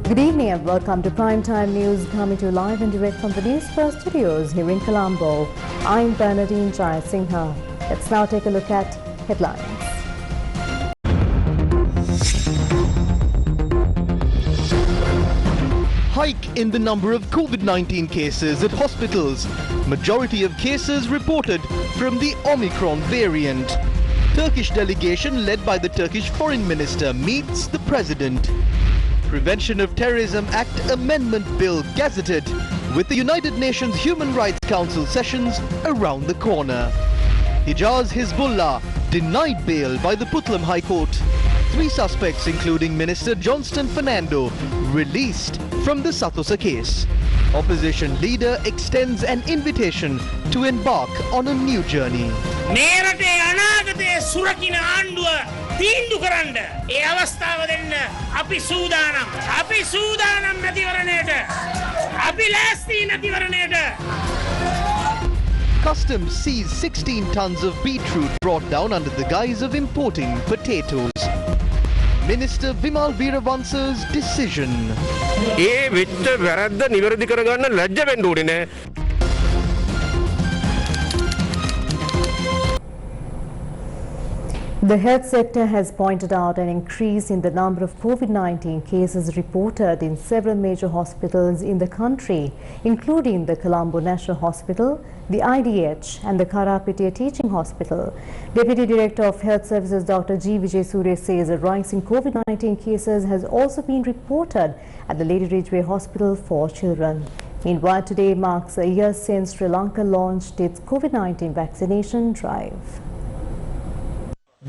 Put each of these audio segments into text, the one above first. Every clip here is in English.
Good evening and welcome to Primetime News, coming to you live and direct from the Newsfirst studios here in Colombo. I'm Bernadine Jayasinghe. Let's now take a look at headlines. Hike in the number of COVID-19 cases at hospitals. Majority of cases reported from the Omicron variant. Turkish delegation led by the Turkish Foreign Minister meets the President. Prevention of Terrorism Act Amendment Bill gazetted, with the United Nations Human Rights Council sessions around the corner. Hijaz Hezbollah denied bail by the Puntland High Court. 3 suspects, including Minister Johnston Fernando, released from the Sathosa case. Opposition leader extends an invitation to embark on a new journey. තීන්දු කරන්න ඒ අවස්ථාව දෙන්න අපි සූදානම් නැතිවරණයට අපි ලෑස්ති නැතිවරණයට. Customs seized 16 tons of beetroot brought down under the guise of importing potatoes. Minister Vimal Veeravansa's decision. ඒ වෙච්ච වැරද්ද නිවැරදි කරගන්න ලැජ්ජ වෙන්න ඕනේ නෑ. The health sector has pointed out an increase in the number of COVID-19 cases reported in several major hospitals in the country, including the Colombo National Hospital, the IDH and the Karapitiya Teaching Hospital. Deputy Director of Health Services Dr. G. Vijay Surya says a rise in COVID-19 cases has also been reported at the Lady Ridgeway Hospital for children. Meanwhile, today marks a year since Sri Lanka launched its COVID-19 vaccination drive.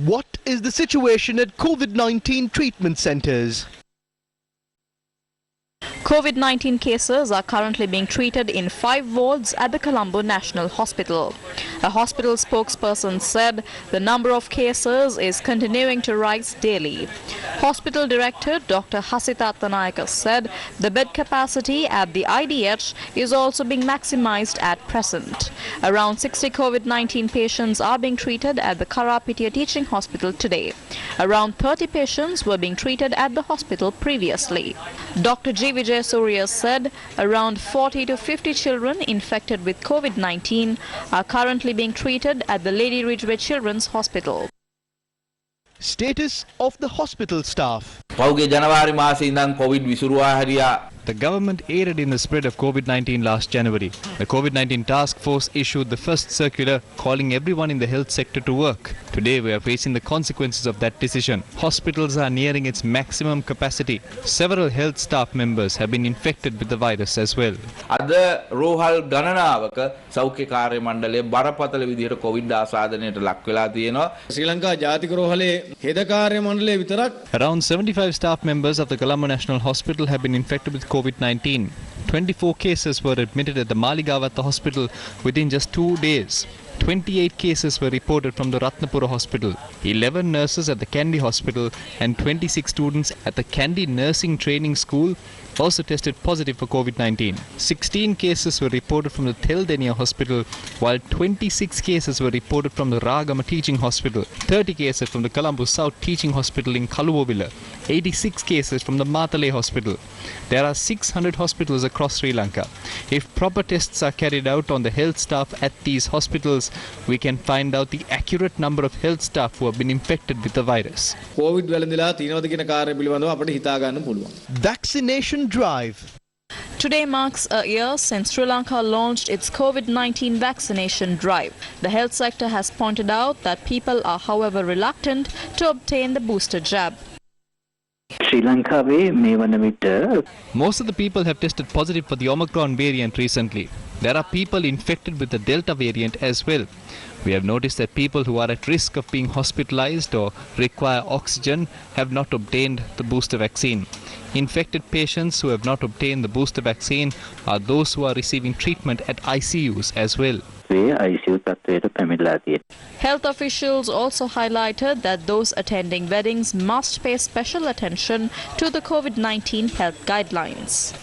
What is the situation at COVID-19 treatment centres? COVID-19 cases are currently being treated in 5 wards at the Colombo National Hospital. A hospital spokesperson said the number of cases is continuing to rise daily. Hospital Director Dr. Hasita Attanayaka said the bed capacity at the IDH is also being maximized at present. Around 60 COVID-19 patients are being treated at the Karapitiya Teaching Hospital today. Around 30 patients were being treated at the hospital previously. Dr. G. Vijay Surya said around 40 to 50 children infected with COVID-19 are currently being treated at the Lady Ridgeway Children's Hospital. Status of the hospital staff. The government aided in the spread of COVID-19 last January. The COVID-19 task force issued the first circular calling everyone in the health sector to work. Today we are facing the consequences of that decision. Hospitals are nearing its maximum capacity. Several health staff members have been infected with the virus as well. අද රෝහල් ගණනාවක සෞඛ්‍ය කාර්ය මණ්ඩලය බරපතල විදිහට Covid ආසාදනයට ලක් වෙලා තියෙනවා. ශ්‍රී ලංකා ජාතික රෝහලේ හෙද කාර්ය මණ්ඩලය විතරක් Around 75 staff members of the Colombo National Hospital have been infected with COVID-19. 24 cases were admitted at the Maligawatha Hospital within just 2 days. 28 cases were reported from the Ratnapura Hospital. 11 nurses at the Kandy Hospital and 26 students at the Kandy Nursing Training School also tested positive for COVID-19. 16 cases were reported from the Teldenia Hospital, while 26 cases were reported from the Ragama Teaching Hospital, 30 cases from the Colombo South Teaching Hospital in Kaluvovilla, 86 cases from the Matale Hospital. There are 600 hospitals across Sri Lanka. If proper tests are carried out on the health staff at these hospitals, we can find out the accurate number of health staff who have been infected with the virus. Vaccination drive. Today marks a year since Sri Lanka launched its COVID-19 vaccination drive. The health sector has pointed out that people are, however, reluctant to obtain the booster jab. Most of the people have tested positive for the Omicron variant recently. There are people infected with the Delta variant as well. We have noticed that people who are at risk of being hospitalized or require oxygen have not obtained the booster vaccine. Infected patients who have not obtained the booster vaccine are those who are receiving treatment at ICUs as well. තත්ත්වයේ ICU තත්ත්වයට පැමිණලා තියෙනවා. Health officials also highlighted that those attending weddings must pay special attention to the COVID-19 health guidelines.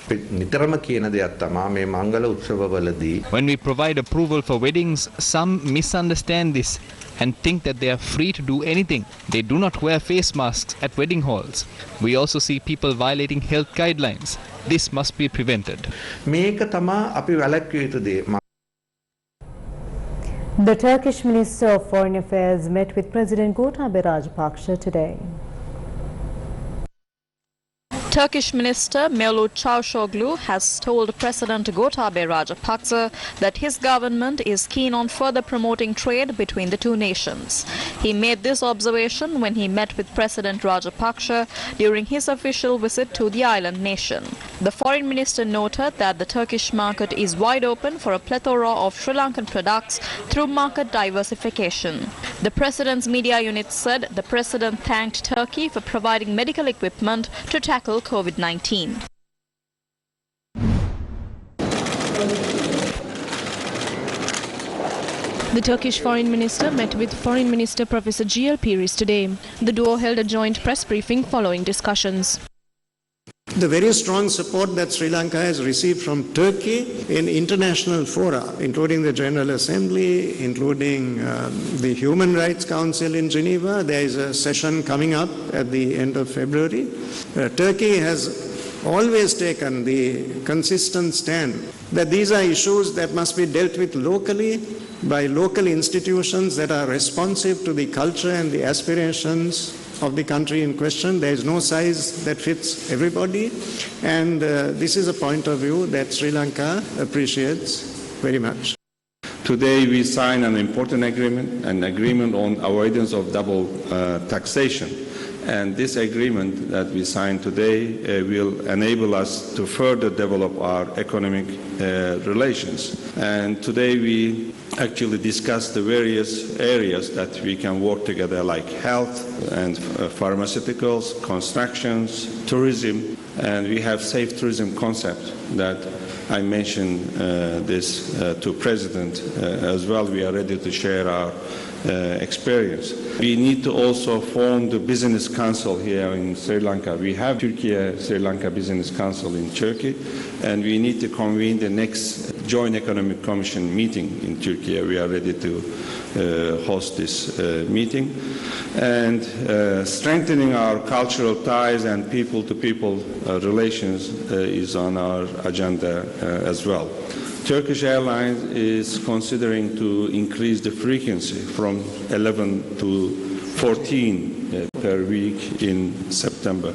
නිතරම කියන දෙයක් තමයි මේ මංගල උත්සවවලදී When we provide approval for weddings, some misunderstand this and think that they are free to do anything. They do not wear face masks at wedding halls. We also see people violating health guidelines. This must be prevented. මේක තමයි අපි වැළැක්විය යුතු දේ. The Turkish Minister of Foreign Affairs met with President Gotabaya Rajapaksa today. Turkish Minister Mevlut Çavuşoğlu has told President Gotabaya Rajapaksa that his government is keen on further promoting trade between the two nations. He made this observation when he met with President Rajapaksa during his official visit to the island nation. The foreign minister noted that the Turkish market is wide open for a plethora of Sri Lankan products through market diversification. The president's media unit said the president thanked Turkey for providing medical equipment to tackle COVID-19. The Turkish Foreign Minister met with Foreign Minister Professor G.L. Pires today. The duo held a joint press briefing following discussions. The very strong support that Sri Lanka has received from Turkey in international fora, including the General Assembly, including the Human Rights Council in Geneva. There is a session coming up at the end of February. Turkey has always taken the consistent stand that these are issues that must be dealt with locally by local institutions that are responsive to the culture and the aspirations of the country in question. There is no size that fits everybody, and this is a point of view that Sri Lanka appreciates very much. Today we sign an important agreement, an agreement on avoidance of double taxation. And this agreement that we signed today will enable us to further develop our economic relations. And today we actually discussed the various areas that we can work together, like health and pharmaceuticals, constructions, tourism, and we have safe tourism concept that I mentioned this to President as well. We are ready to share our experience. We need to also form the business council here in Sri Lanka. We have Turkey-Sri Lanka Business Council in Turkey, and we need to convene the next Joint Economic Commission meeting in Turkey. We are ready to host this meeting. And strengthening our cultural ties and people-to-people relations is on our agenda as well. Turkish Airlines is considering to increase the frequency from 11 to 14 per week in September.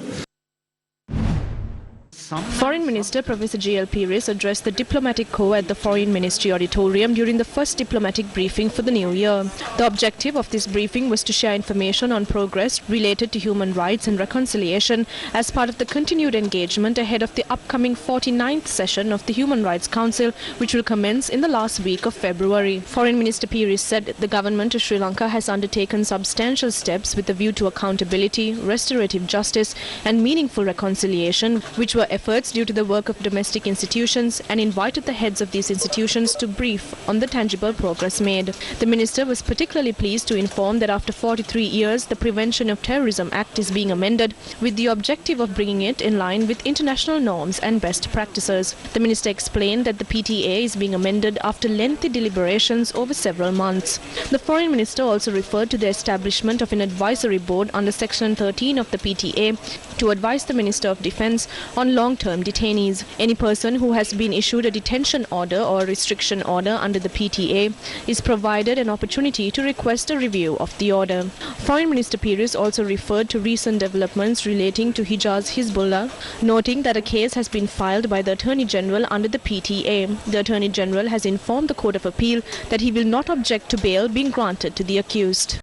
Foreign Minister Professor G.L. Pires addressed the diplomatic corps at the Foreign Ministry Auditorium during the first diplomatic briefing for the new year. The objective of this briefing was to share information on progress related to human rights and reconciliation as part of the continued engagement ahead of the upcoming 49th session of the Human Rights Council, which will commence in the last week of February. Foreign Minister Pires said the government of Sri Lanka has undertaken substantial steps with a view to accountability, restorative justice and meaningful reconciliation, which were efforts due to the work of domestic institutions, and invited the heads of these institutions to brief on the tangible progress made. The minister was particularly pleased to inform that after 43 years, the Prevention of Terrorism Act is being amended with the objective of bringing it in line with international norms and best practices. The minister explained that the PTA is being amended after lengthy deliberations over several months. The foreign minister also referred to the establishment of an advisory board under Section 13 of the PTA to advise the Minister of Defence on long-term detainees. Any person who has been issued a detention order or restriction order under the PTA is provided an opportunity to request a review of the order. Foreign Minister Pires also referred to recent developments relating to Hijaz Hizbullah, noting that a case has been filed by the Attorney General under the PTA. The Attorney General has informed the Court of Appeal that he will not object to bail being granted to the accused.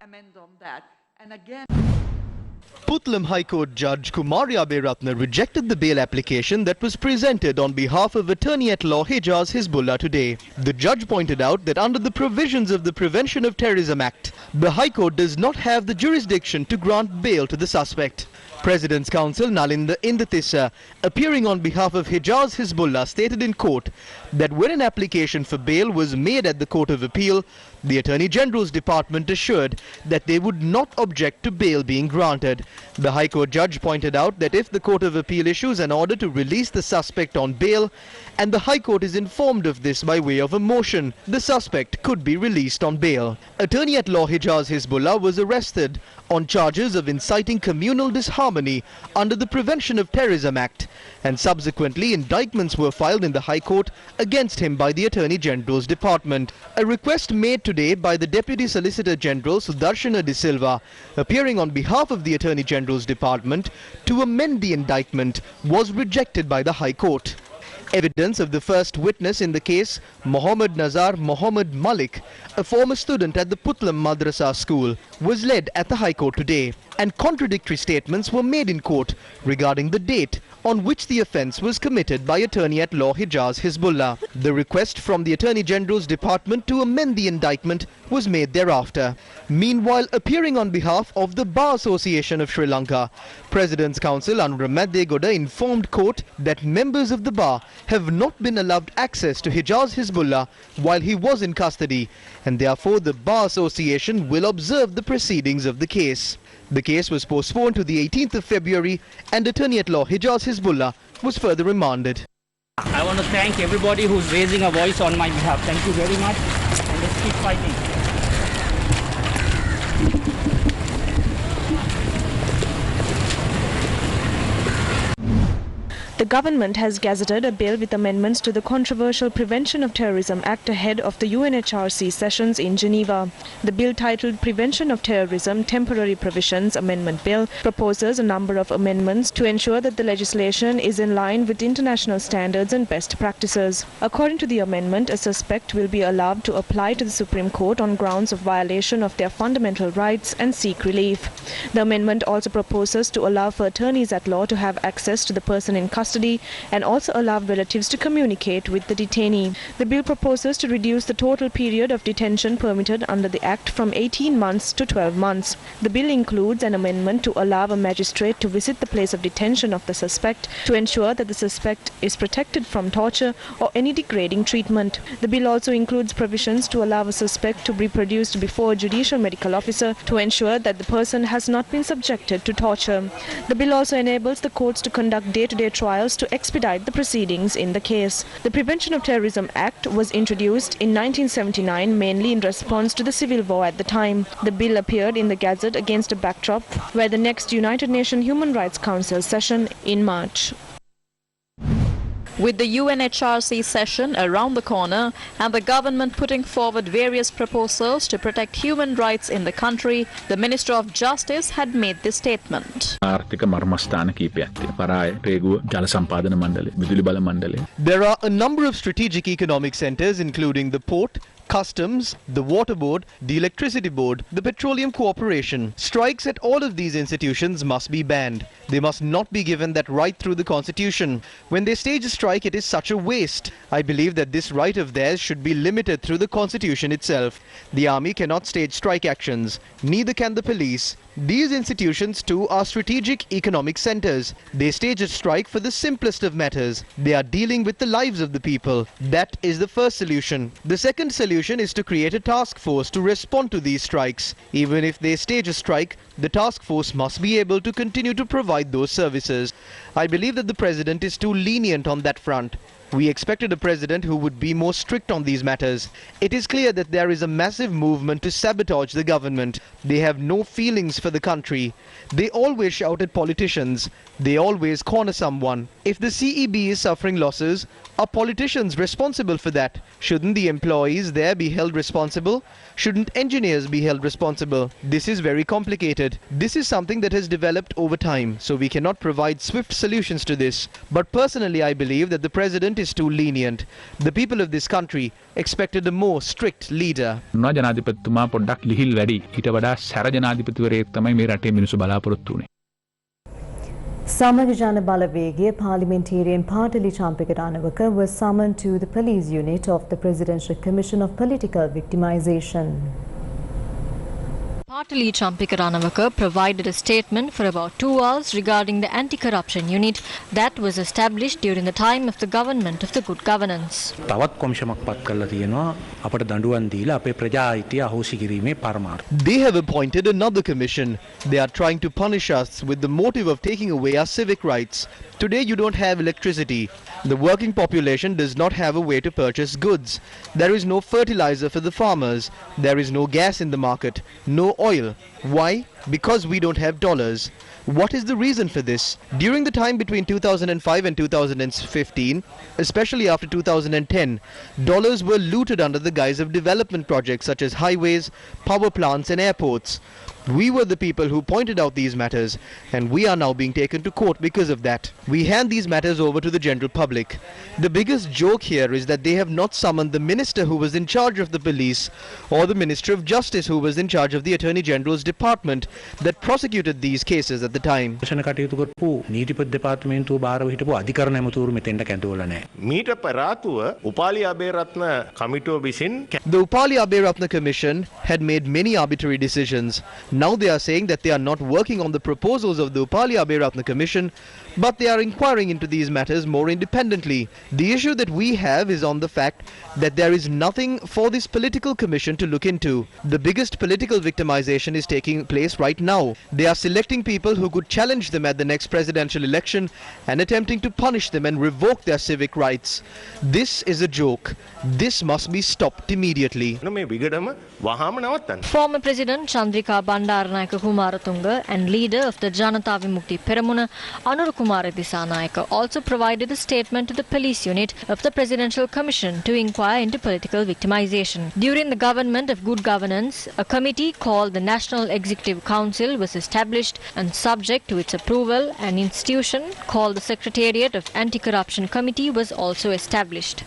Putlam High Court Judge Kumari Aberatna rejected the bail application that was presented on behalf of Attorney-at-Law Hijaz Hizbullah today. The judge pointed out that under the provisions of the Prevention of Terrorism Act, the High Court does not have the jurisdiction to grant bail to the suspect. President's counsel Nalinda Indathissa, appearing on behalf of Hijaz Hizbullah, stated in court that when an application for bail was made at the Court of Appeal, the Attorney General's Department assured that they would not object to bail being granted. The High Court judge pointed out that if the Court of Appeal issues an order to release the suspect on bail, and the High Court is informed of this by way of a motion, the suspect could be released on bail. Attorney at law Hijaz Hizbullah was arrested on charges of inciting communal disharmony under the Prevention of Terrorism Act, and subsequently indictments were filed in the High Court against him by the Attorney General's Department. A request made today by the Deputy Solicitor General Sudarshana De Silva, appearing on behalf of the Attorney General's Department to amend the indictment, was rejected by the High Court. Evidence of the first witness in the case, Mohammad Nazar Mohammad Malik, a former student at the Putlam Madrasa school, was led at the High Court today, and contradictory statements were made in court regarding the date on which the offence was committed by Attorney at law Hijaz Hizbullah. The request from the Attorney General's Department to amend the indictment was made thereafter. Meanwhile, appearing on behalf of the Bar Association of Sri Lanka, President's counsel Anuramad Degoda informed court that members of the bar have not been allowed access to Hijaz Hizbullah while he was in custody, and therefore the Bar Association will observe the proceedings of the case. The case was postponed to the 18th of February, and Attorney at law Hijaz Hizbullah was further remanded. I want to thank everybody who's raising a voice on my behalf. Thank you very much, and let's keep fighting. The government has gazetted a bill with amendments to the controversial Prevention of Terrorism Act ahead of the UNHRC sessions in Geneva. The bill, titled Prevention of Terrorism Temporary Provisions Amendment Bill, proposes a number of amendments to ensure that the legislation is in line with international standards and best practices. According to the amendment, a suspect will be allowed to apply to the Supreme Court on grounds of violation of their fundamental rights and seek relief. The amendment also proposes to allow for attorneys at law to have access to the person in custody and also allow relatives to communicate with the detainee. The bill proposes to reduce the total period of detention permitted under the Act from 18 months to 12 months. The bill includes an amendment to allow a magistrate to visit the place of detention of the suspect to ensure that the suspect is protected from torture or any degrading treatment. The bill also includes provisions to allow a suspect to be produced before a judicial medical officer to ensure that the person has not been subjected to torture. The bill also enables the courts to conduct day-to-day trials to expedite the proceedings in the case. The Prevention of Terrorism Act was introduced in 1979 mainly in response to the civil war at the time. The bill appeared in the Gazette against a backdrop where the next United Nations Human Rights Council session in March. With the UNHRC session around the corner and the government putting forward various proposals to protect human rights in the country, the Minister of Justice had made this statement. There are a number of strategic economic centers, including the port, customs, the water board, the electricity board, the petroleum corporation. Strikes at all of these institutions must be banned. They must not be given that right through the constitution. When they stage a strike, it is such a waste. I believe that this right of theirs should be limited through the constitution itself. The army cannot stage strike actions. Neither can the police. These institutions too are strategic economic centers. They stage a strike for the simplest of matters. They are dealing with the lives of the people. That is the first solution. The second solution is to create a task force to respond to these strikes. Even if they stage a strike, the task force must be able to continue to provide those services. I believe that the president is too lenient on that front. We expected a president who would be more strict on these matters. It is clear that there is a massive movement to sabotage the government. They have no feelings for the country. They always shout at politicians. They always corner someone. If the CEB is suffering losses, are politicians responsible for that? Shouldn't the employees there be held responsible? Shouldn't engineers be held responsible? This is very complicated. This is something that has developed over time, so we cannot provide swift solutions to this. But personally, I believe that the president is too lenient. The people of this country expected a more strict leader. Samagajana Balavege, parliamentarian Partali Champikaranavaka, was summoned to the police unit of the Presidential Commission of Political Victimization. Partly Champika Ranawaka provided a statement for about 2 hours regarding the anti-corruption unit that was established during the time of the government of the good governance. They have appointed another commission. They are trying to punish us with the motive of taking away our civic rights. Today you don't have electricity. The working population does not have a way to purchase goods. There is no fertilizer for the farmers. There is no gas in the market. No oil. Why? Because we don't have dollars. What is the reason for this? During the time between 2005 and 2015, especially after 2010, dollars were looted under the guise of development projects such as highways, power plants and airports. We were the people who pointed out these matters, and we are now being taken to court because of that. We hand these matters over to the general public. The biggest joke here is that they have not summoned the minister who was in charge of the police or the Minister of Justice who was in charge of the Attorney General's department that prosecuted these cases at the time. The Upali Aberatna Commission had made many arbitrary decisions. Now they are saying that they are not working on the proposals of the Upali Aberatna Commission, but they are inquiring into these matters more independently. The issue that we have is on the fact that there is nothing for this political commission to look into. The biggest political victimization is taking place right now. They are selecting people who could challenge them at the next presidential election and attempting to punish them and revoke their civic rights. This is a joke. This must be stopped immediately. Former President Chandrika Bandaranayake Kumaratunga and leader of the Janata Vimukti Peramuna Anura Kumara Disanayake also provided a statement to the police unit of the Presidential Commission to inquire into political victimization. During the government of good governance, a committee called the National Executive Council was established, and subject to its approval, an institution called the Secretariat of Anti-Corruption Committee was also established.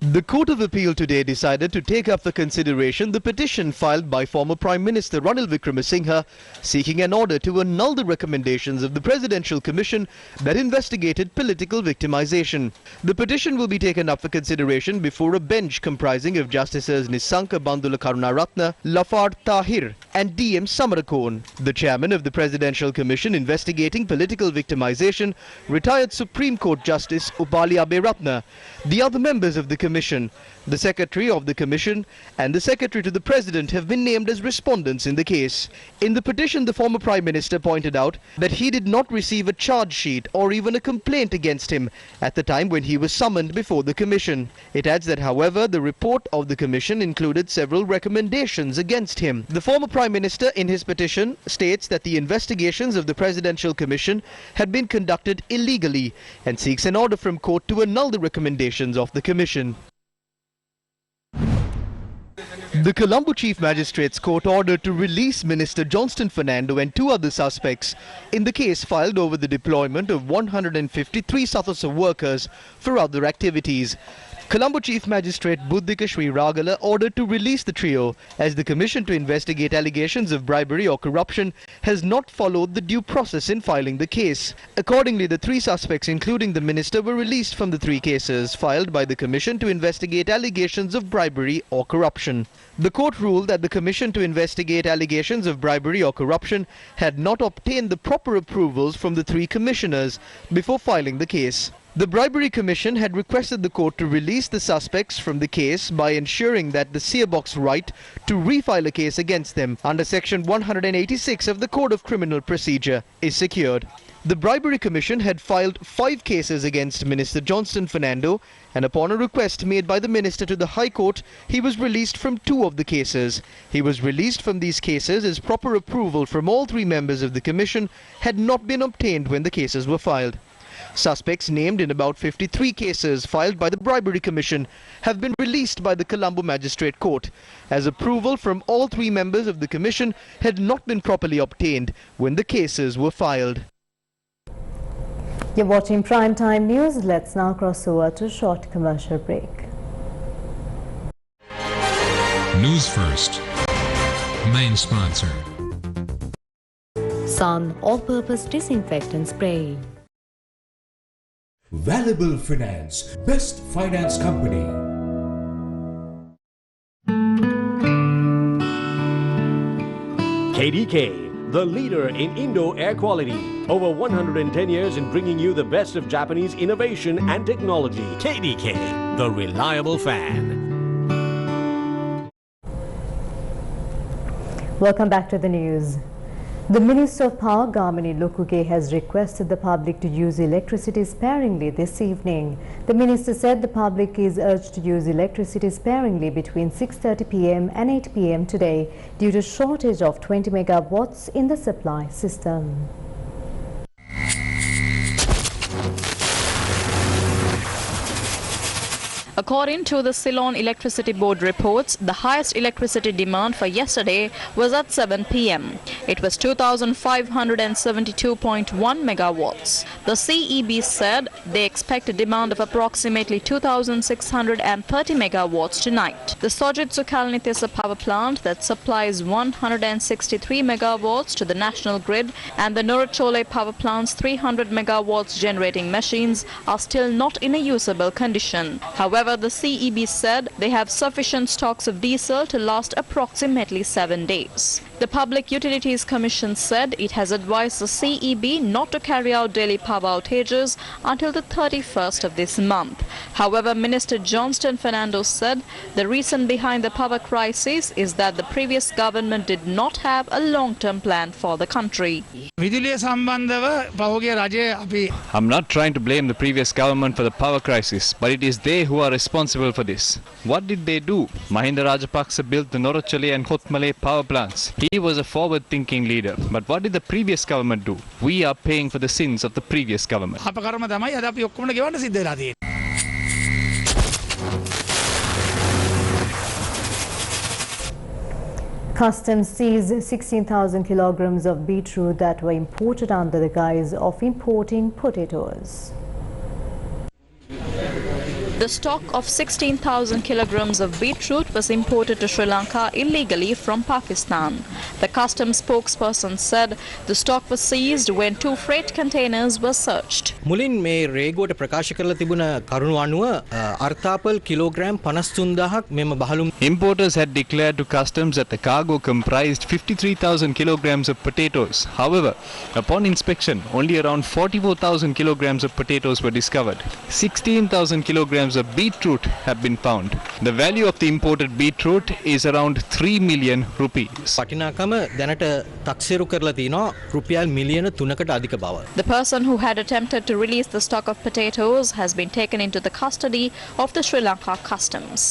The Court of Appeal today decided to take up for consideration the petition filed by former Prime Minister Ranil Wickremesinghe seeking an order to annul the recommendations of the Presidential Commission that investigated political victimization. The petition will be taken up for consideration before a bench comprising of Justices Nisanka Bandula Karunaratne, Lafard Tahir and D.M. Samarakon. The chairman of the Presidential Commission investigating political victimization, retired Supreme Court Justice Upali Aberatna. The other members of the Commission, the Secretary of the Commission and the Secretary to the President have been named as respondents in the case. In the petition, the former Prime Minister pointed out that he did not receive a charge sheet or even a complaint against him at the time when he was summoned before the Commission. It adds that, however, the report of the Commission included several recommendations against him. The former Prime Minister in his petition states that the investigations of the Presidential Commission had been conducted illegally and seeks an order from court to annul the recommendations of the Commission. The Colombo Chief Magistrates Court ordered to release Minister Johnston Fernando and 2 other suspects in the case filed over the deployment of 153 Sathasa workers for other activities. Colombo Chief Magistrate Buddhika Sri Ragala ordered to release the trio as the Commission to investigate allegations of bribery or corruption has not followed the due process in filing the case. Accordingly, the 3 suspects, including the minister, were released from the 3 cases filed by the Commission to investigate allegations of bribery or corruption. The court ruled that the Commission to investigate allegations of bribery or corruption had not obtained the proper approvals from the 3 commissioners before filing the case. The Bribery Commission had requested the court to release the suspects from the case by ensuring that the Searbox right to refile a case against them under Section 186 of the Code of Criminal Procedure is secured. The Bribery Commission had filed 5 cases against Minister Johnston Fernando, and upon a request made by the minister to the High Court, he was released from 2 of the cases. He was released from these cases as proper approval from all 3 members of the Commission had not been obtained when the cases were filed. Suspects named in about 53 cases filed by the Bribery Commission have been released by the Colombo Magistrate Court, as approval from all 3 members of the Commission had not been properly obtained when the cases were filed. You're watching Primetime News. Let's now cross over to a short commercial break. News First, main sponsor. Sun All-Purpose Disinfectant Spray. Valuable Finance, best finance company. KDK, the leader in indoor air quality. Over 110 years in bringing you the best of Japanese innovation and technology. KDK, the reliable fan. Welcome back to the news. The Minister of Power, Gamini Lokuge, has requested the public to use electricity sparingly this evening. The minister said the public is urged to use electricity sparingly between 6:30 p.m. and 8 p.m. today due to shortage of 20 megawatts in the supply system. According to the Ceylon Electricity Board reports, the highest electricity demand for yesterday was at 7 p.m. It was 2,572.1 megawatts. The CEB said they expect a demand of approximately 2,630 megawatts tonight. The Sojitsu Kalnitesa power plant that supplies 163 megawatts to the national grid and the Norachole power plant's 300 megawatts generating machines are still not in a usable condition. However, the CEB said they have sufficient stocks of diesel to last approximately 7 days. The Public Utilities Commission said it has advised the CEB not to carry out daily power outages until the 31st of this month. However, Minister Johnston Fernando said the reason behind the power crisis is that the previous government did not have a long-term plan for the country. I'm not trying to blame the previous government for the power crisis, but it is they who are responsible for this. What did they do? Mahinda Rajapaksa built the Norachole and Kothmale power plants. He was a forward-thinking leader. But what did the previous government do? We are paying for the sins of the previous government. Customs seized 16,000 kilograms of beetroot that were imported under the guise of importing potatoes. The stock of 16,000 kilograms of beetroot was imported to Sri Lanka illegally from Pakistan. The customs spokesperson said the stock was seized when 2 freight containers were searched. මුලින් මේ රේගුවට ප්‍රකාශ කරලා තිබුණ කරුණු අනුව අර්ථාපල් kilogram 53000ක් මෙම බහලුම්. Importers had declared to customs that the cargo comprised 53,000 kilograms of potatoes. However, upon inspection, only around 44,000 kilograms of potatoes were discovered. 16,000 kilograms of beetroot have been found. The value of the imported beetroot is around 3 million rupees. වටිනාකම දැනට තක්සේරු කරලා තිනවා රුපියල් මිලියන 3කට අධික බව. The person who had attempted to release the stock of potatoes has been taken into the custody of the Sri Lanka Customs.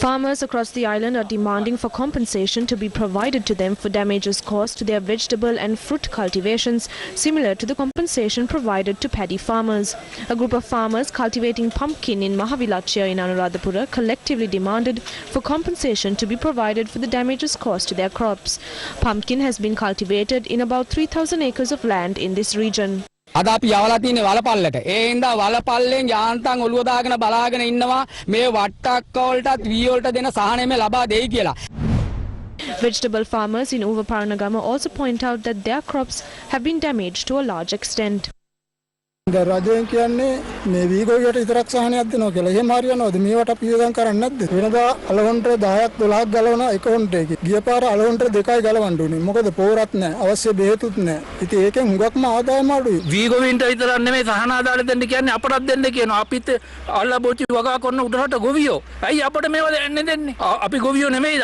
Farmers across the island are demanding for compensation to be provided to them for damages caused to their vegetable and fruit cultivations, similar to the compensation provided to paddy farmers. A group of farmers cultivating pumpkin in Mahavilachya in Anuradhapura collectively demanded for compensation to be provided for the damages caused to their crops. Pumpkin has been cultivated in about 3,000 acres of land in this region. අද අපි යවලා තියෙන්නේ වලපල්ලට. ඒ හින්දා වලපල්ලෙන් යාන්තම් ඔළුව දාගෙන බලාගෙන ඉන්නවා මේ වට්ටක්ක වලටත් වී වලට දෙන සහනය මේ ලබා දෙයි කියලා. Vegetable farmers in Uvaparanagama also point out that their crops have been damaged to a large extent. රජයෙන් කියන්නේ මේ වීගොයියට විතරක් සහනයක් දෙනවා කියලා. එහෙම හරියනවද? මේවට අපි වියදම් කරන්නේ නැද්ද? වෙනදා අලවන්ටර් 10ක් 12ක් ගලවන එක හොන්ටේක. ගිය පාර අලවන්ටර් 2යි ගලවන්න උනේ. මොකද පෝරත් නැහැ. අවශ්‍ය බෙහෙතුත් නැහැ. ඉතින් ඒකෙන් හුඟක්ම ආදායම අඩුයි. වීගොවින්ට විතරක් නෙමෙයි සහන ආදායම දෙන්න කියන්නේ අපටත් දෙන්න කියනවා. අපිත් අල්ලබෝචි වගා කරන උඩරට ගොවියෝ. ඇයි අපිට මේව දෙන්නේ? අපි ගොවියෝ නෙමෙයි.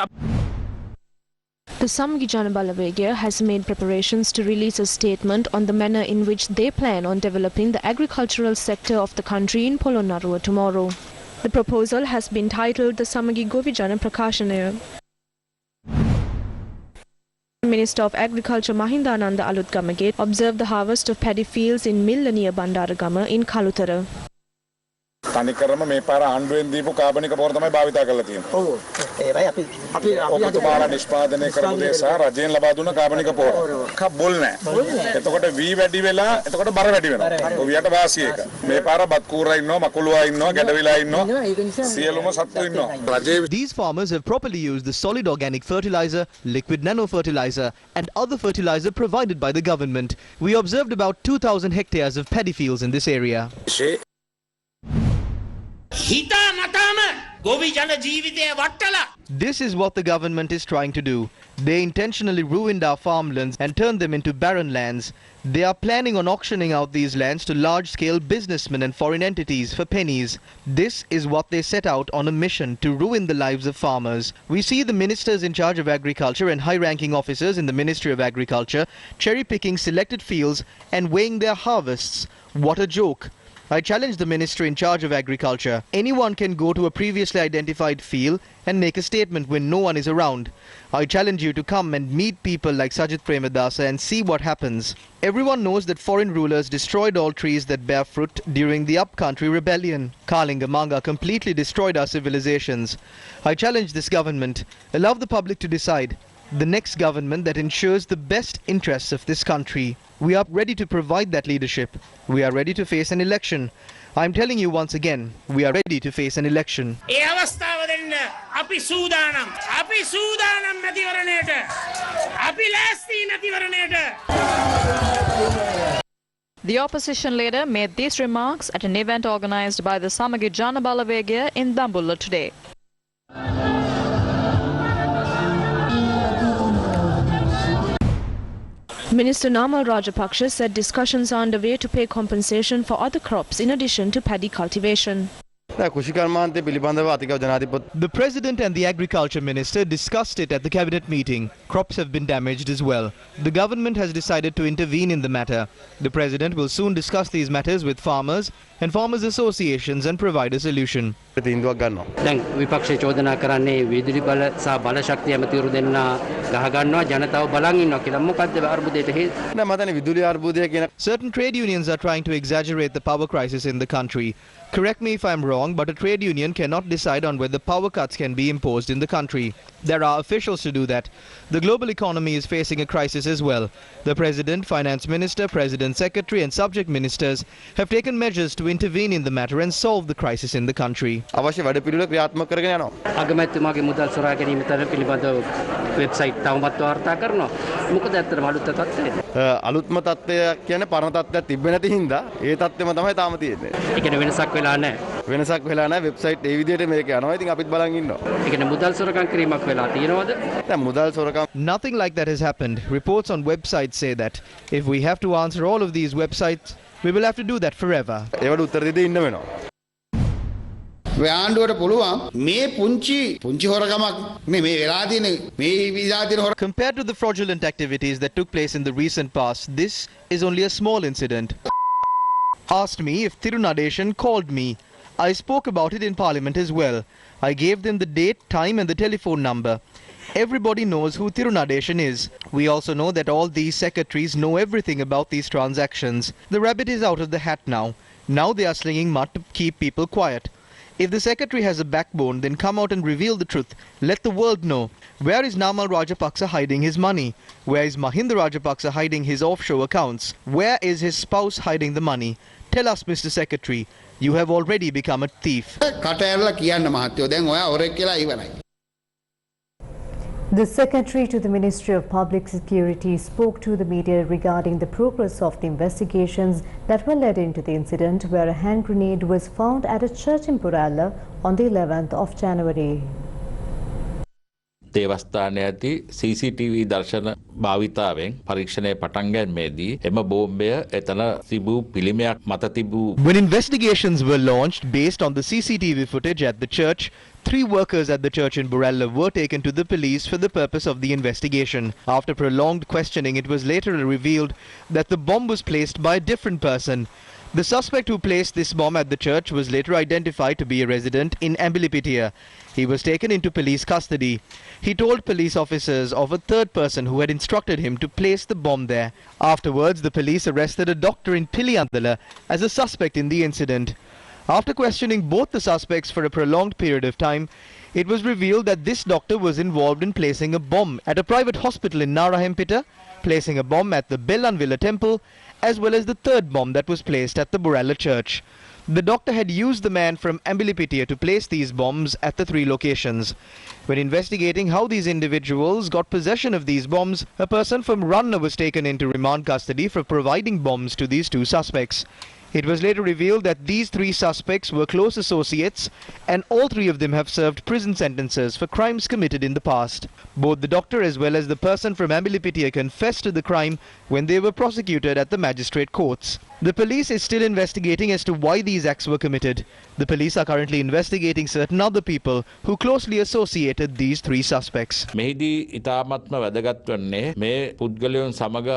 The Samgijana Balavegya has made preparations to release a statement on the manner in which they plan on developing the agricultural sector of the country in Polonnaruwa tomorrow. The proposal has been titled the Samagi Govijana Prakashanaya. Minister of Agriculture Mahindananda Alutgamage observed the harvest of paddy fields in Milla near Bandaragama in Kalutara. තනිකරම මේ පාර ආණ්ඩුවෙන් දීපු කාබනික පොර තමයි භාවිතා කරලා තියෙන්නේ. ඔව්. ඒවයි අපි ඔබතුමාලා නිෂ්පාදනය කරපු දේ සහ රජයෙන් ලබා දුන්න කාබනික පොර. කබොල් නැහැ. එතකොට වී වැඩි වෙලා එතකොට බර වැඩි වෙනවා. ඔවියට වාසිය එක. මේ පාර බත් කූරා ඉන්නවා, මකුලුවා ඉන්නවා, ගැඩවිලා ඉන්නවා. සියලුම සත්තු ඉන්නවා. These farmers have properly used the solid organic fertilizer, liquid nano fertilizer and other fertilizer provided by the government. We observed about 2,000 hectares of paddy fields in this area. හිතා මතාම ගොවි ජන ජීවිතය වට්ටලා This is what the government is trying to do. They intentionally ruined our farmlands and turned them into barren lands. They are planning on auctioning out these lands to large-scale businessmen and foreign entities for pennies. This is what they set out on a mission to ruin the lives of farmers. We see the ministers in charge of agriculture and high-ranking officers in the Ministry of Agriculture cherry-picking selected fields and weighing their harvests. What a joke! I challenge the minister in charge of agriculture. Anyone can go to a previously identified field and make a statement when no one is around. I challenge you to come and meet people like Sajid Premadasa and see what happens. Everyone knows that foreign rulers destroyed all trees that bear fruit during the upcountry rebellion. Kalinga Manga completely destroyed our civilizations. I challenge this government. Allow the public to decide. The next government that ensures the best interests of this country. We are ready to provide that leadership. We are ready to face an election. I'm telling you once again, we are ready to face an election. The opposition leader made these remarks at an event organized by the Samagi Jana Balawegaya in Dambulla today. Minister Namal Rajapaksa said discussions are underway to pay compensation for other crops in addition to paddy cultivation. The President and the Agriculture Minister discussed it at the Cabinet meeting. Crops have been damaged as well. The government has decided to intervene in the matter. The President will soon discuss these matters with farmers and farmers associations and provide a solution. විපක්ෂ චෝදනා කරන්නේ විදුලි බල සහ බල ශක්තිය ඇමතිවරු දෙන්නා ගහ ගන්නවා ජනතාව බලන් ඉන්නවා කියලා. මොකද්ද අර්බුදයට හේතුව? Certain trade unions are trying to exaggerate the power crisis in the country. Correct me if I'm wrong, but a trade union cannot decide on whether power cuts can be imposed in the country. There are officials to do that. The global economy is facing a crisis as well. The President, Finance Minister, President Secretary and subject ministers have taken measures to intervene in the matter and solve the crisis in the country. අගමැතිතුමාගේ මුදල් සොරා ගැනීම පිළිබඳව website තවමත් වාර්තා කරනවා. මොකද ඇත්තටම අලුත් තත්ත්වයද? අලුත්ම තත්ත්වය කියන්නේ පරණ තත්ත්වයක් තිබෙන්නේ නැති හින්දා ඒ තත්ත්වෙම තමයි තාම තියෙන්නේ. ඒ කියන්නේ වෙනසක් වෙලා නැහැ. වෙනසක් වෙලා නැහැ. වෙබ්සයිට් ඒ විදිහට මේක යනවා. ඉතින් අපිත් බලන් ඉන්නවා. ඒ කියන්නේ මුදල් සොරකම් කිරීමක් වෙලා තියෙනවද? දැන් මුදල් සොරකම් Nothing like that has happened. Reports on websites say that. If we have to answer all of these websites, we will have to do that forever. ඒවට උත්තර දෙන්න ඉන්න වෙනවා. Compared to the fraudulent activities that took place in the recent past, this is only a small incident. Asked me if Tirunadeshan called me. I spoke about it in Parliament as well. I gave them the date, time and the telephone number. Everybody knows who Tirunadeshan is. We also know that all these secretaries know everything about these transactions. The rabbit is out of the hat now. Now they are slinging mud to keep people quiet. If the secretary has a backbone, then come out and reveal the truth. Let the world know. Where is Namal Rajapaksa hiding his money? Where is Mahinda Rajapaksa hiding his offshore accounts? Where is his spouse hiding the money? Tell us, Mr. Secretary. You have already become a thief. The Secretary to the Ministry of Public Security spoke to the media regarding the progress of the investigations that were led into the incident where a hand grenade was found at a church in Buralla on the 11th of January. දේවස්ථානයේ ඇති CCTV දර්ශන භාවිතාවෙන් පරීක්ෂණය පටන් ගැනීමේදී එම බෝම්බය එතන තිබූ පිළිමයක් මත තිබූ When investigations were launched based on the CCTV footage at the church, 3 workers at the church in Buralla were taken to the police for the purpose of the investigation. After prolonged questioning, it was later revealed that the bomb was placed by a different person. The suspect who placed this bomb at the church was later identified to be a resident in Ambilipitia. He was taken into police custody. He told police officers of a third person who had instructed him to place the bomb there. Afterwards, the police arrested a doctor in Piliandala as a suspect in the incident. After questioning both the suspects for a prolonged period of time, it was revealed that this doctor was involved in placing a bomb at a private hospital in Narahempita, placing a bomb at the Bellanvilla temple, as well as the third bomb that was placed at the Buralla church. The doctor had used the man from Ambilipitia to place these bombs at the 3 locations. When investigating how these individuals got possession of these bombs, a person from Ranna was taken into remand custody for providing bombs to these 2 suspects. It was later revealed that these 3 suspects were close associates and all 3 of them have served prison sentences for crimes committed in the past. Both the doctor as well as the person from Ambilipitia confessed to the crime when they were prosecuted at the magistrate courts. The police is still investigating as to why these acts were committed. The police are currently investigating certain other people who closely associated these 3 suspects. මෙහිදී ඉතාමත්ම වැදගත් වන්නේ මේ පුද්ගලයන් සමග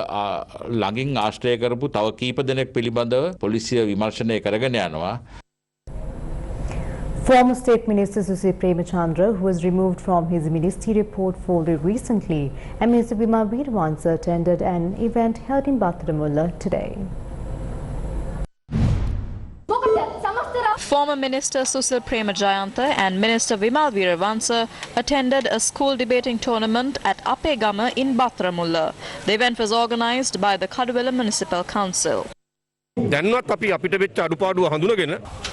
ළඟින් ආශ්‍රය කරපු තව කීප දෙනෙක් පිළිබඳව පොලිසිය විමර්ශනය කරගෙන යනවා. Former State Minister Susi Premachandra, who was removed from his ministerial portfolio recently, and Mr. Bimal Veeravansa attended an event held in Bathramulla today. Former Minister Susil Premajayantha and Minister Vimal Veeravansa attended a school debating tournament at Appegama in Bathramulla. The event was organised by the Kaduvela Municipal Council.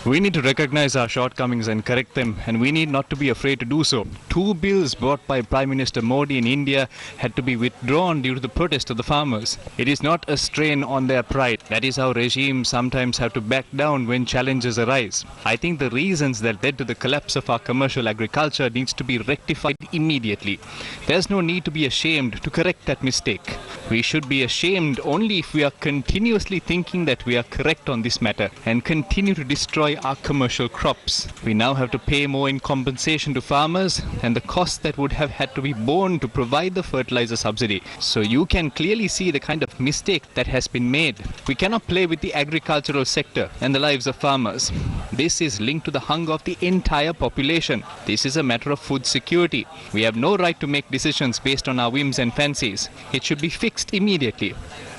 We need to recognize our shortcomings and correct them, and we need not to be afraid to do so. 2 bills brought by Prime Minister Modi in India had to be withdrawn due to the protest of the farmers. It is not a strain on their pride. That is how regimes sometimes have to back down when challenges arise. I think the reasons that led to the collapse of our commercial agriculture needs to be rectified immediately. There's no need to be ashamed to correct that mistake. We should be ashamed only if we are continuously thinking that we are correct on this matter and continue to destroy our commercial crops. We now have to pay more in compensation to farmers and the cost that would have had to be borne to provide the fertilizer subsidy. So you can clearly see the kind of mistake that has been made. We cannot play with the agricultural sector and the lives of farmers. This is linked to the hunger of the entire population. This is a matter of food security. We have no right to make decisions based on our whims and fancies. It should be fixed immediately.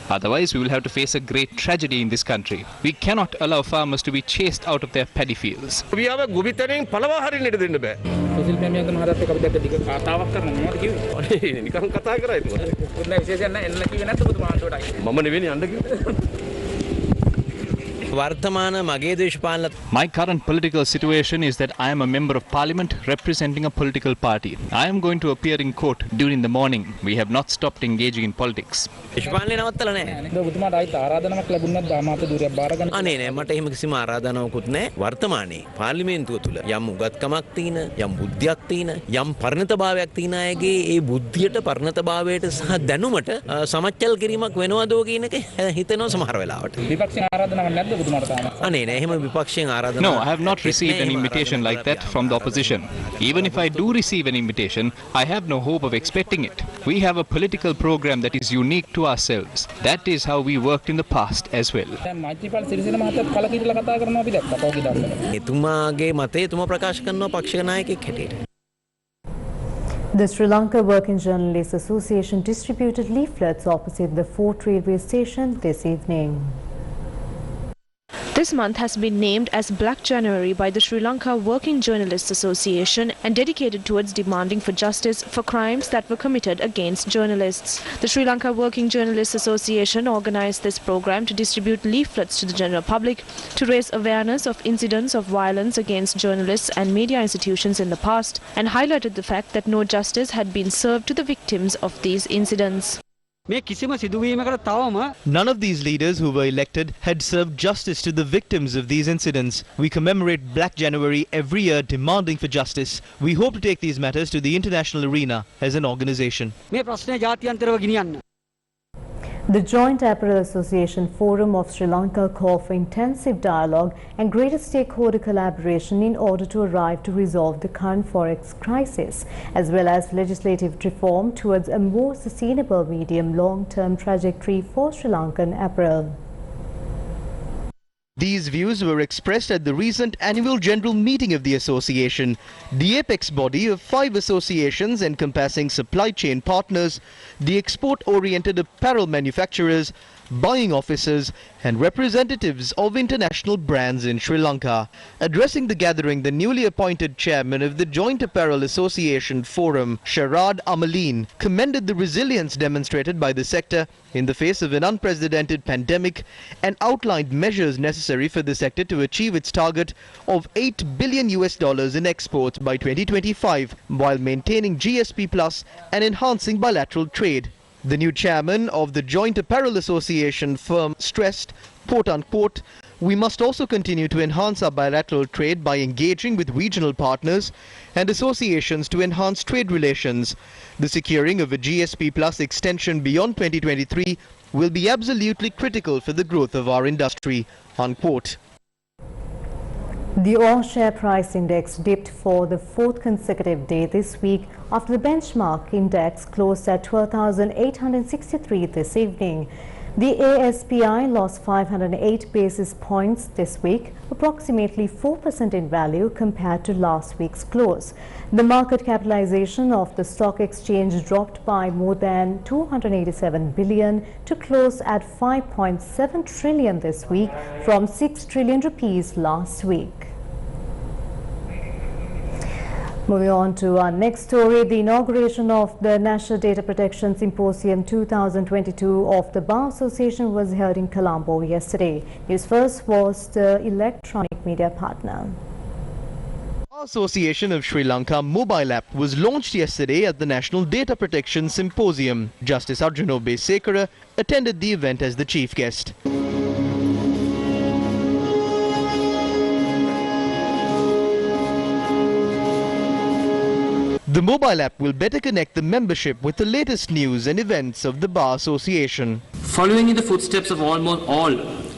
Otherwise, we will have to face a great tragedy in this country. We cannot allow farmers to be chased out of their paddy fields. We have a gubitaring Palawahari in the bed. My current political situation is that I am a member of parliament representing a political party. I am going to appear in court during the morning. We have not stopped engaging in politics. No, I have not received an invitation like that from the opposition. Even if I do receive an invitation, I have no hope of expecting it. We have a political program that is unique to ourselves. That is how we worked in the past as well. The Sri Lanka Working Journalists Association distributed leaflets opposite the Fort Railway Station this evening. This month has been named as Black January by the Sri Lanka Working Journalists Association and dedicated towards demanding for justice for crimes that were committed against journalists. The Sri Lanka Working Journalists Association organised this program to distribute leaflets to the general public to raise awareness of incidents of violence against journalists and media institutions in the past and highlighted the fact that no justice had been served to the victims of these incidents. None of these leaders who were elected had served justice to the victims of these incidents. We commemorate Black January every year demanding for justice. We hope to take these matters to the international arena as an organization. The Joint Apparel Association Forum of Sri Lanka called for intensive dialogue and greater stakeholder collaboration in order to arrive to resolve the current forex crisis, as well as legislative reform towards a more sustainable medium-long-term trajectory for Sri Lankan apparel. These views were expressed at the recent annual general meeting of the association. The apex body of 5 associations encompassing supply chain partners, the export-oriented apparel manufacturers, buying officers and representatives of international brands in Sri Lanka. Addressing the gathering, the newly appointed chairman of the Joint Apparel Association Forum, Sharad Amaleen, commended the resilience demonstrated by the sector in the face of an unprecedented pandemic and outlined measures necessary for the sector to achieve its target of $8 billion in exports by 2025 while maintaining GSP Plus and enhancing bilateral trade. The new chairman of the Joint Apparel Association firm stressed, quote-unquote, we must also continue to enhance our bilateral trade by engaging with regional partners and associations to enhance trade relations. The securing of a GSP Plus extension beyond 2023 will be absolutely critical for the growth of our industry." Unquote. The ore share price index dipped for the fourth consecutive day this week after the benchmark index closed at 12,863 this evening. The ASPI lost 508 basis points this week, approximately 4% in value compared to last week's close. The market capitalization of the stock exchange dropped by more than 287 billion to close at 5.7 trillion this week from 6 trillion rupees last week. Moving on to our next story, the inauguration of the National Data Protection Symposium 2022 of the Bar Association was held in Colombo yesterday. Newsfirst was the electronic media partner. Bar Association of Sri Lanka mobile app was launched yesterday at the National Data Protection Symposium. Justice Arjunobe Sekara attended the event as the chief guest. The mobile app will better connect the membership with the latest news and events of the Bar Association. Following in the footsteps of almost all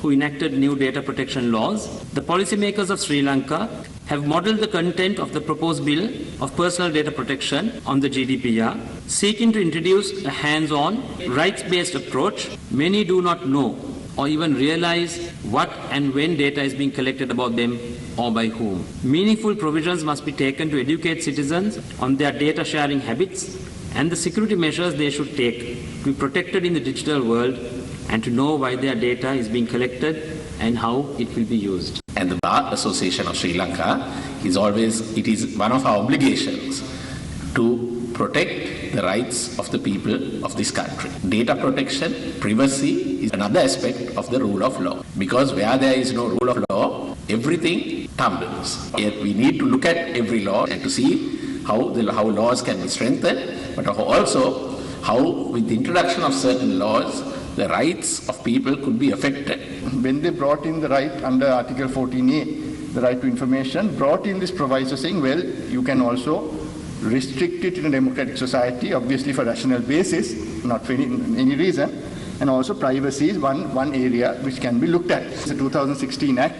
who enacted new data protection laws, the policymakers of Sri Lanka have modelled the content of the proposed bill of personal data protection on the GDPR, seeking to introduce a hands-on, rights-based approach. Many do not know or even realize what and when data is being collected about them or by whom. Meaningful provisions must be taken to educate citizens on their data sharing habits and the security measures they should take to be protected in the digital world and to know why their data is being collected and how it will be used. And the Bar Association of Sri Lanka is one of our obligations to protect the rights of the people of this country. Data protection, privacy is another aspect of the rule of law. Because where there is no rule of law, everything tumbles. Yet we need to look at every law and to see how laws can be strengthened, but also how with the introduction of certain laws, the rights of people could be affected. When they brought in the right under Article 14A, the right to information, brought in this proviso saying, well, you can also restrict it in a democratic society, obviously for rational basis, not for any reason, and also privacy is one area which can be looked at. It's a 2016 Act.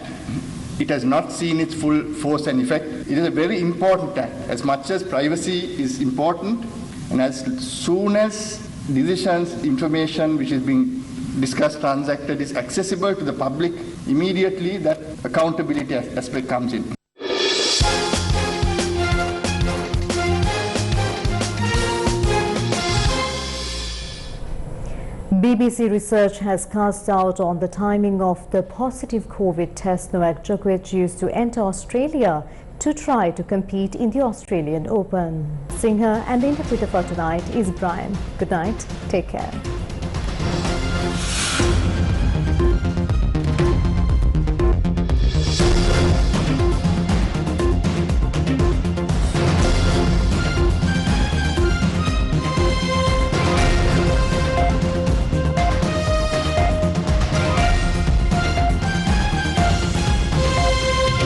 It has not seen its full force and effect. It is a very important act. As much as privacy is important, and as soon as decisions, information which is being discussed, transacted, is accessible to the public, immediately that accountability aspect comes in. BBC research has cast doubt on the timing of the positive COVID test Novak Djokovic used to enter Australia to try to compete in the Australian Open. Singer and the interpreter for tonight is Brian. Good night. Take care.